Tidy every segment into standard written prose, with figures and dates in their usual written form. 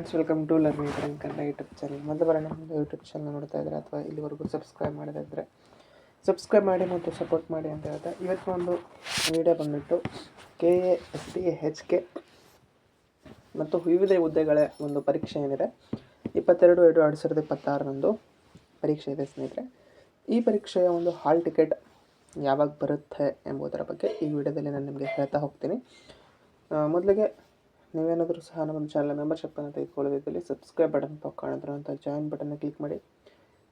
Friends, welcome to learning train Kannada YouTube channel. ಮೊದಲ ಬಾರಿ ನಮ್ಮ ಯೂಟ್ಯೂಬ್ ಚಾನಲ್ ನೋಡ್ತಾ ಇದ್ದಾರೆ ಅಥವಾ ಇಲ್ಲಿವರೆಗೂ ಸಬ್ಸ್ಕ್ರೈಬ್ ಮಾಡದಿದ್ದರೆ ಸಬ್ಸ್ಕ್ರೈಬ್ ಮಾಡಿ ಮತ್ತು ಸಪೋರ್ಟ್ ಮಾಡಿ ಅಂತ ಹೇಳ್ತಾ, ಇವತ್ತು ಒಂದು ವಿಡಿಯೋ ಬಂದುಬಿಟ್ಟು KASDHK ಮತ್ತು ವಿವಿಧ ಹುದ್ದೆಗಳ ಒಂದು ಪರೀಕ್ಷೆ ಏನಿದೆ 22/2/2026 ಪರೀಕ್ಷೆ ಇದೆ ಸ್ನೇಹಿತರೆ. ಈ ಪರೀಕ್ಷೆಯ ಒಂದು ಹಾಲ್ ಟಿಕೆಟ್ ಯಾವಾಗ ಬರುತ್ತೆ ಎಂಬುದರ ಬಗ್ಗೆ ಈ ವಿಡಿಯೋದಲ್ಲಿ ನಾನು ನಿಮಗೆ ಹೇಳ್ತಾ ಹೋಗ್ತೀನಿ. ಮೊದಲಿಗೆ ನೀವೇನಾದರೂ ಸಹ ನಮ್ಮ ಚಾನಲ್ ಮೆಂಬರ್ಶಿಪ್ಪನ್ನು ತೆಗೆದುಕೊಳ್ಳೋದಿದ್ದಲ್ಲಿ ಸಬ್ಸ್ಕ್ರೈಬ್ ಬಟನ್ ಕಾಣಿದ್ರು ಅಂತ ಜಾಯಿನ್ ಬಟನ್ನ ಕ್ಲಿಕ್ ಮಾಡಿ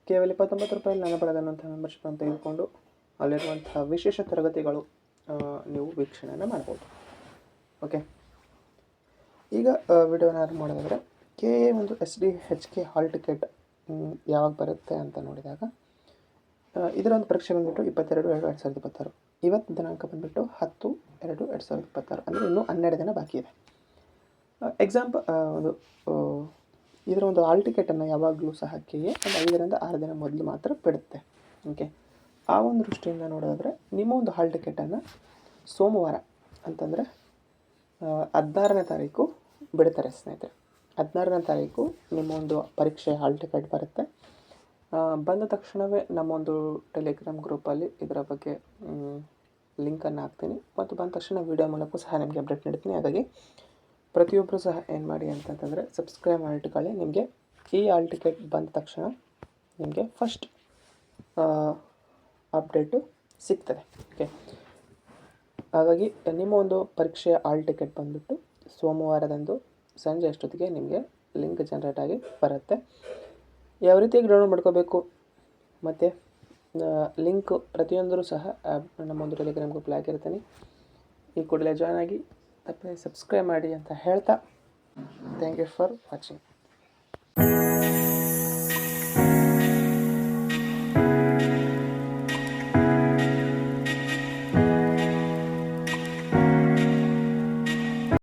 ಕೇವಲ 29 ರೂಪಾಯಲ್ಲಿ ನಾನು ಪಡೆದಂಥ ಮೆಂಬರ್ಶಿಪ್ಪನ್ನು ತೆಗೆದುಕೊಂಡು ಅಲ್ಲಿರುವಂತಹ ವಿಶೇಷ ತರಗತಿಗಳು ನೀವು ವೀಕ್ಷಣೆಯನ್ನು ಮಾಡ್ಬೋದು. ಓಕೆ, ಈಗ ವಿಡಿಯೋನ ಮಾಡೋದಾದರೆ ಒಂದು SDHK ಹಾಲ್ ಟಿಕೆಟ್ ಯಾವಾಗ ಬರುತ್ತೆ ಅಂತ ನೋಡಿದಾಗ ಇದರ ಒಂದು ಪರೀಕ್ಷೆ ಬಂದುಬಿಟ್ಟು 22/2/2026. ಇವತ್ತು ದಿನಾಂಕ ಬಂದುಬಿಟ್ಟು 10/2/2026, ಅಂದರೆ ಇನ್ನೂ 12 ದಿನ ಬಾಕಿ ಇದೆ. ಇದರ ಒಂದು ಹಾಲ್ ಟಿಕೆಟನ್ನು ಯಾವಾಗಲೂ ಸಹ ಒಂದು 5 ರಿಂದ 6 ದಿನ ಮೊದಲು ಮಾತ್ರ ಬಿಡುತ್ತೆ. ಓಕೆ, ಆ ಒಂದು ದೃಷ್ಟಿಯಿಂದ ನೋಡೋದಾದರೆ ನಿಮ್ಮ ಒಂದು ಹಾಲ್ ಟಿಕೆಟನ್ನು ಸೋಮವಾರ ಅಂತಂದರೆ 16ನೇ ತಾರೀಕು ಬಿಡ್ತಾರೆ ಸ್ನೇಹಿತರೆ. 16ನೇ ತಾರೀಕು ನಿಮ್ಮ ಒಂದು ಪರೀಕ್ಷೆ ಹಾಲ್ ಟಿಕೆಟ್ ಬರುತ್ತೆ. ಬಂದ ತಕ್ಷಣವೇ ನಮ್ಮೊಂದು ಟೆಲಿಗ್ರಾಮ್ ಗ್ರೂಪಲ್ಲಿ ಇದರ ಬಗ್ಗೆ ಲಿಂಕನ್ನು ಹಾಕ್ತೀನಿ ಮತ್ತು ಬಂದ ತಕ್ಷಣ ವಿಡಿಯೋ ಮೂಲಕ ಸಹ ನಿಮಗೆ ಅಪ್ಡೇಟ್ ನೀಡ್ತೀನಿ. ಹಾಗಾಗಿ ಪ್ರತಿಯೊಬ್ಬರು ಸಹ ಏನು ಮಾಡಿ ಅಂತಂತಂದರೆ ಸಬ್ಸ್ಕ್ರೈಬ್ ಮಾಡಿಟ್ಕೊಳ್ಳಿ. ನಿಮಗೆ ಈ ಹಾಲ್ ಟಿಕೆಟ್ ಬಂದ ತಕ್ಷಣ ನಿಮಗೆ ಫಸ್ಟ್ ಅಪ್ಡೇಟು ಸಿಗ್ತದೆ. ಓಕೆ, ಹಾಗಾಗಿ ನಿಮ್ಮ ಒಂದು ಪರೀಕ್ಷೆಯ ಹಾಲ್ ಟಿಕೆಟ್ ಬಂದುಬಿಟ್ಟು ಸೋಮವಾರದಂದು ಸಂಜೆ ಅಷ್ಟೊತ್ತಿಗೆ ನಿಮಗೆ ಲಿಂಕ್ ಜನ್ರೇಟ್ ಆಗಿ ಬರುತ್ತೆ. ಯಾವ ರೀತಿಯಾಗಿ ಡೌನ್ಲೋಡ್ ಮಾಡ್ಕೋಬೇಕು ಮತ್ತು ಲಿಂಕು ಪ್ರತಿಯೊಂದರೂ ಸಹ ನಮ್ಮೊಂದು ಟೆಲಿಗ್ರಾಮ್ ಗ್ರೂಪಲ್ಲಿ ಹಾಕಿರ್ತೀನಿ. ಈ ಕೂಡಲೇ ಜಾಯ್ನ್ ಆಗಿ ತಪ್ಪದೆ ಸಬ್ಸ್ಕ್ರೈಬ್ ಮಾಡಿ ಅಂತ ಹೇಳ್ತಾ, ಥ್ಯಾಂಕ್ ಯು ಫಾರ್ ವಾಚಿಂಗ್.